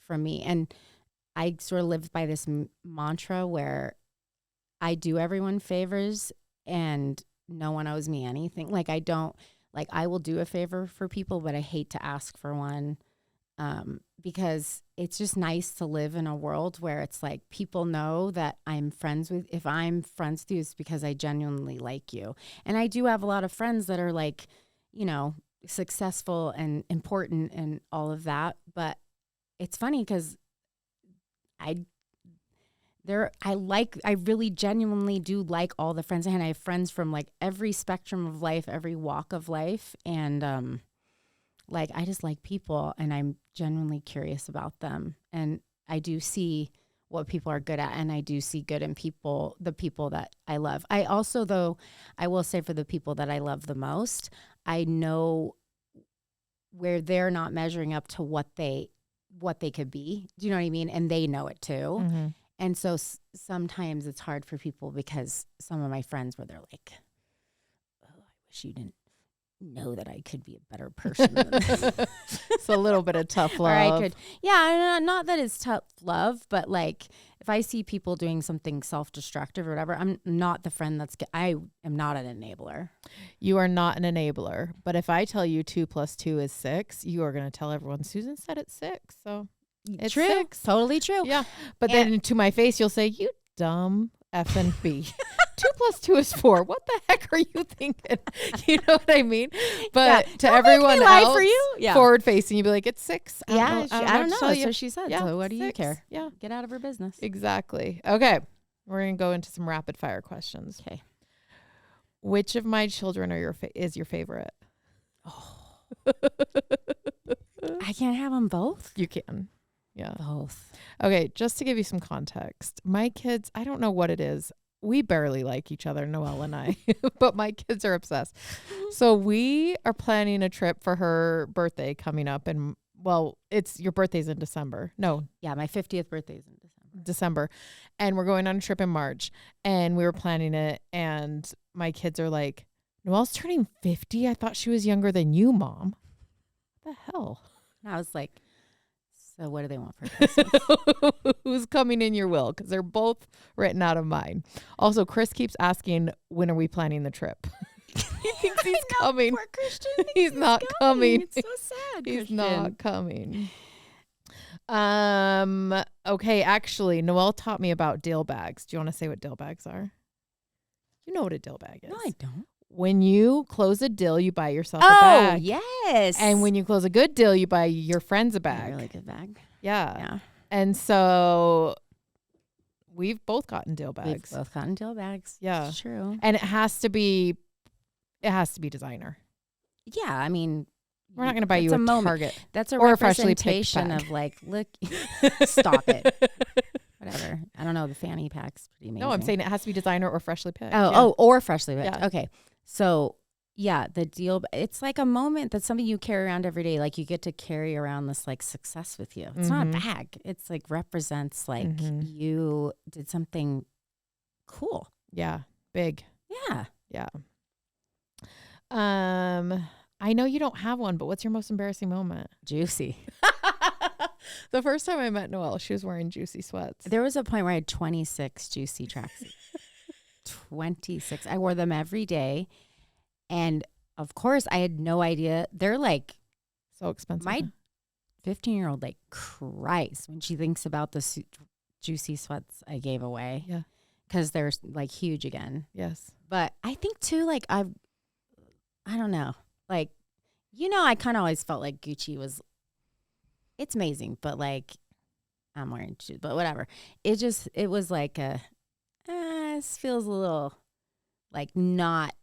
from me. And I sort of lived by this mantra where I do everyone favors and no one owes me anything. Like I will do a favor for people, but I hate to ask for one because it's just nice to live in a world where it's like people know that I'm friends with. If I'm friends with you, it's because I genuinely like you. And I do have a lot of friends that are like, successful and important and all of that. But it's funny because I really genuinely do like all the friends I have. I have friends from like every spectrum of life, every walk of life. And I just like people and I'm genuinely curious about them. And I do see what people are good at. And I do see good in people, the people that I love. I also, though, I will say for the people that I love the most, I know where they're not measuring up to what they could be. Do you know what I mean? And they know it too. Mm-hmm. And so sometimes it's hard for people because some of my friends where they're like, oh, I wish you didn't know that I could be a better person than this. It's a little bit of tough love. Or I could, not that it's tough love, but like if I see people doing something self-destructive or whatever, I'm not the friend I am not an enabler. You are not an enabler. But if I tell you 2 + 2 is 6, you are going to tell everyone, Susan said it's 6. So it's true. 6. Totally true. Yeah. But then to my face, you'll say, you dumb effing B. 2 + 2 is 4. What the heck are you thinking? You know what I mean? But to everyone else, for you? forward facing, you'd be like, it's 6. I don't know. That's you. what she said. Yeah, so what do you 6. care? Yeah. Get out of her business. Exactly. Okay. We're going to go into some rapid fire questions. Okay. Which of my children is your favorite? Oh. I can't have them both? You can. Yeah. Both. Okay. Just to give you some context, my kids, I don't know what it is. We barely like each other, Noelle and I, but my kids are obsessed. So we are planning a trip for her birthday coming up. And your birthday's in December. No. Yeah. My 50th birthday's in December. And we're going on a trip in March. And we were planning it. And my kids are like, Noelle's turning 50. I thought she was younger than you, Mom. What the hell? And I was like, So what do they want for Christmas? Who's coming in your will? Because they're both written out of mine. Also, Chris keeps asking, when are we planning the trip? He thinks he's coming. Poor Christian. He's not coming. It's so sad. He's Christian. not coming. Okay, actually, Noelle taught me about dill bags. Do you want to say what dill bags are? You know what a dill bag is. No, I don't. When you close a dill, you buy yourself a bag. Oh, yes. And when you close a good deal, you buy your friends a bag. A really good bag. Yeah. And so we've both gotten deal bags. We've both gotten deal bags. Yeah. It's true. And it has to be designer. Yeah. I mean, we're not going to buy you a Target. That's a or representation of like, look, stop it. Whatever. I don't know. The fanny pack's pretty amazing. No, I'm saying it has to be designer or freshly picked. Or freshly picked. Yeah. Okay. So yeah, the deal, it's like a moment that's something you carry around every day. Like you get to carry around this like success with you. It's not a bag. It's like represents like you did something cool. Yeah. Big. Yeah. Yeah. I know you don't have one, but what's your most embarrassing moment? Juicy. The first time I met Noelle, she was wearing juicy sweats. There was a point where I had 26 juicy tracksuits. 26. I wore them every day. And of course, I had no idea. They're like so expensive. My 15-year-old like cries when she thinks about the juicy sweats I gave away. Yeah. Because they're like huge again. Yes. But I think too, like I don't know. Like, I kind of always felt like Gucci was, it's amazing, but like I'm wearing shoes, but whatever. It was like this feels a little like not,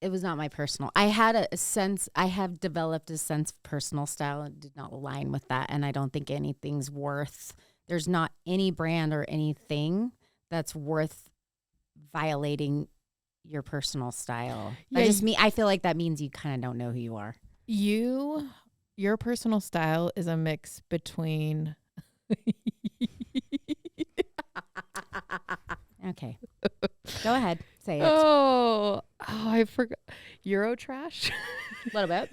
it was not my personal. I had a sense, I have developed a sense of personal style and did not align with that. And I don't think anything's there's not any brand or anything that's worth violating your personal style. Yeah, I feel like that means you kind of don't know who you are. Your personal style is a mix between. Okay. Go ahead. Say it. Oh, I forgot. Eurotrash. A little bit.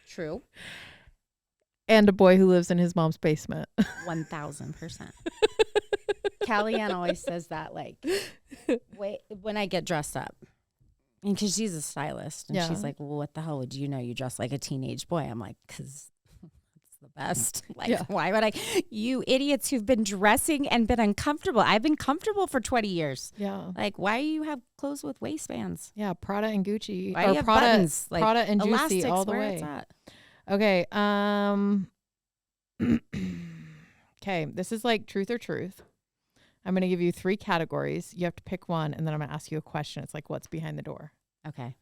True. And a boy who lives in his mom's basement. 1000%. Kellyanne always says that, like, wait, when I get dressed up. Because she's a stylist. And she's like, well, what the hell would you know? You dress like a teenage boy. I'm like, because it's the best. Like, why would I? You idiots who've been dressing and been uncomfortable. I've been comfortable for 20 years. Yeah. Like, why do you have clothes with waistbands? Yeah, Prada and Gucci. Why do you have buttons? Like, Prada and Juicy all the where way. it's at. Okay. Okay, this is like truth or truth. I'm going to give you 3 categories. You have to pick one, and then I'm going to ask you a question. It's like, what's behind the door? Okay.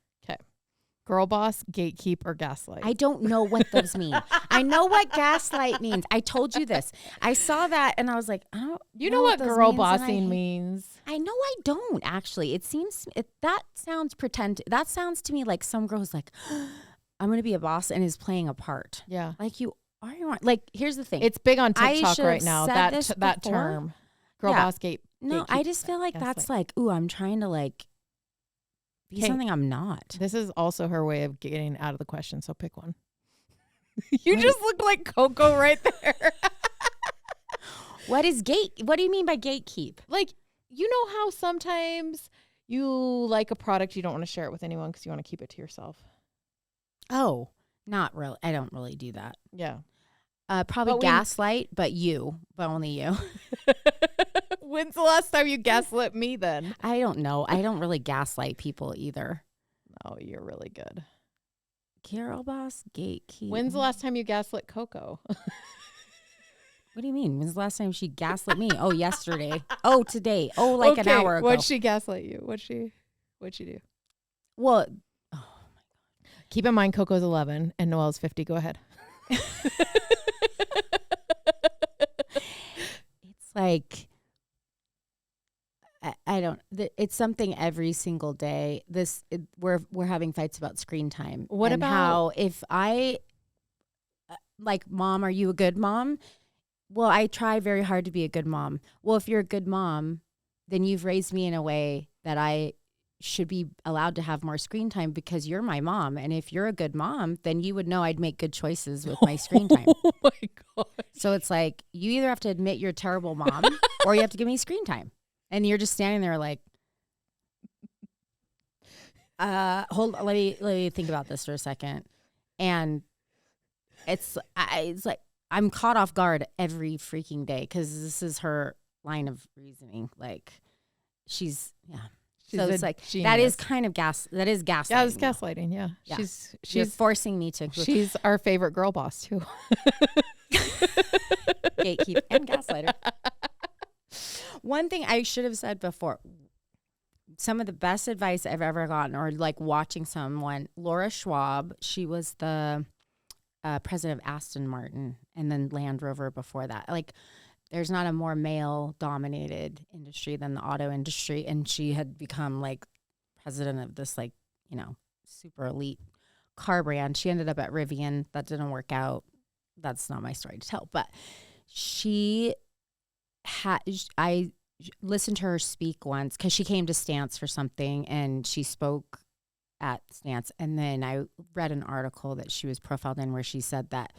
Girl boss, gatekeep, or gaslight? I don't know what those mean. I know what gaslight means. I told you this. I saw that, and I was like, I don't You know what girl bossing means? I know I don't, actually. That sounds that sounds to me like some girl's like, I'm going to be a boss and is playing a part. Yeah. Like you are. Like, here's the thing. It's big on TikTok right now, that term. Girl boss, No, I just feel like that's like, ooh, I'm trying to like be something I'm not. This is also her way of getting out of the question, so pick one. You just look like Coco right there. What do you mean by gatekeep? Like, you know how sometimes you like a product, you don't want to share it with anyone because you want to keep it to yourself? Oh, not really. I don't really do that. Yeah. Probably gaslight, but only you. When's the last time you gaslit me then? I don't know. I don't really gaslight people either. Oh, you're really good. Girl boss, gatekeep. When's the last time you gaslit Coco? What do you mean? When's the last time she gaslit me? Oh, yesterday. Oh, today. Oh, like an hour ago. What'd she gaslight you? What'd she do? Well, oh my God. Keep in mind Coco's 11 and Noelle's 50. Go ahead. It's like, I don't, it's something every single day. We're having fights about screen time. What about how if I, like, mom, are you a good mom? Well, I try very hard to be a good mom. Well, if you're a good mom, then you've raised me in a way that I should be allowed to have more screen time because you're my mom. And if you're a good mom, then you would know I'd make good choices with my screen time. Oh my God. So it's like, you either have to admit you're a terrible mom or you have to give me screen time. And you're just standing there like, hold on, let me think about this for a second. And it's like, I'm caught off guard every freaking day because this is her line of reasoning. Like, she's so it's like, genius. that is kind of that is gaslighting. Yeah, it's gaslighting. Yeah. Yeah. She's You're forcing me to. She's our favorite girl boss too. Gatekeep and gaslighter. One thing I should have said before, some of the best advice I've ever gotten, or like watching someone, Laura Schwab, she was the president of Aston Martin and then Land Rover before that. Like, there's not a more male-dominated industry than the auto industry, and she had become like president of this, like, you know, super elite car brand. She ended up at Rivian. That didn't work out. That's not my story to tell, but I listened to her speak once because she came to Stance for something, and she spoke at Stance. And then I read an article that she was profiled in where she said that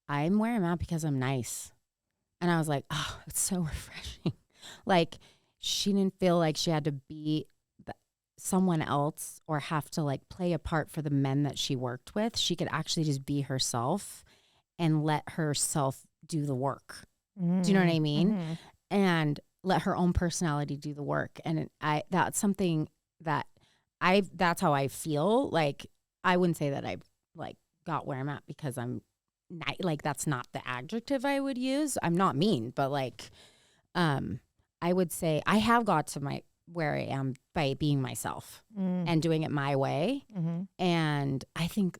I'm where I'm at because I'm nice. And I was like, oh, it's so refreshing. Like, she didn't feel like she had to be someone else or have to like play a part for the men that she worked with. She could actually just be herself and let herself do the work. Mm-hmm. Do you know what I mean? Mm-hmm. And let her own personality do the work. And that's something that that's how I feel. Like, I wouldn't say that I've like got where I'm at because I'm not, like, that's not the adjective I would use. I'm not mean, but like, I would say I have got to where I am by being myself and doing it my way. Mm-hmm. And I think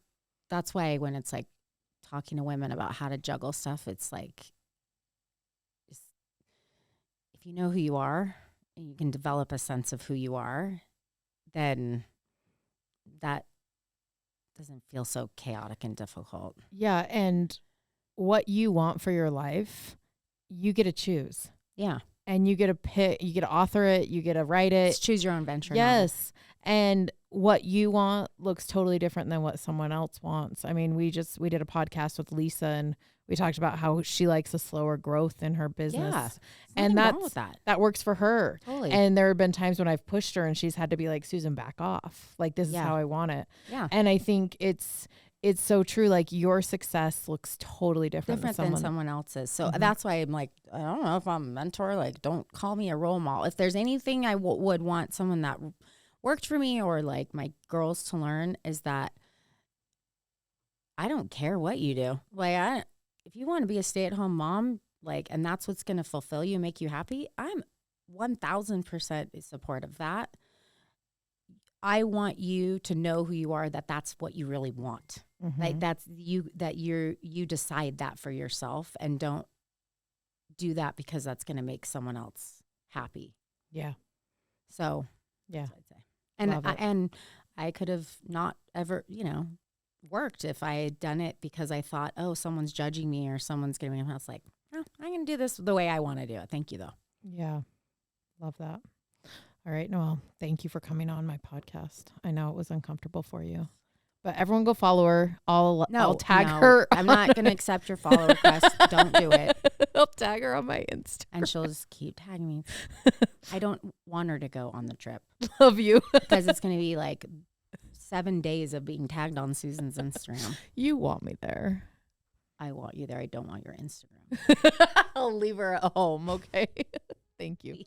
that's why when it's like talking to women about how to juggle stuff, it's like, if you know who you are and you can develop a sense of who you are, then that doesn't feel so chaotic and difficult. Yeah. And what you want for your life, you get to choose. Yeah. And you get to pick, you get to author it, you get to write it. Just choose your own venture. Yes. And what you want looks totally different than what someone else wants. I mean, we did a podcast with Lisa, and we talked about how she likes a slower growth in her business. Yeah. And that works for her. Totally. And there have been times when I've pushed her and she's had to be like, Susan, back off. Like, this is how I want it. Yeah. And I think it's so true. Like, your success looks totally different than someone else's. So that's why I'm like, I don't know if I'm a mentor. Like, don't call me a role model. If there's anything I would want someone that worked for me or like my girls to learn, is that I don't care what you do. Like, if you want to be a stay-at-home mom, like, and that's what's going to fulfill you, make you happy, I'm 1000% support of that. I want you to know who you are, that's what you really want. Mm-hmm. Like, that's you decide that for yourself, and don't do that because that's going to make someone else happy. Yeah. So, yeah, that's what I'd say. And I could have not ever, worked if I had done it because I thought, oh, someone's judging me or someone's going to be. I was like, oh, I'm going to do this the way I want to do it. Thank you, though. Yeah. Love that. All right, Noelle, thank you for coming on my podcast. I know it was uncomfortable for you, but everyone go follow her. I'll tag her. I'm not going to accept your follow request. Don't do it. I'll tag her on my Instagram. And she'll just keep tagging me. I don't want her to go on the trip. Love you. Because it's going to be like 7 days of being tagged on Susan's Instagram. You want me there. I want you there. I don't want your Instagram. I'll leave her at home, okay? Thank you.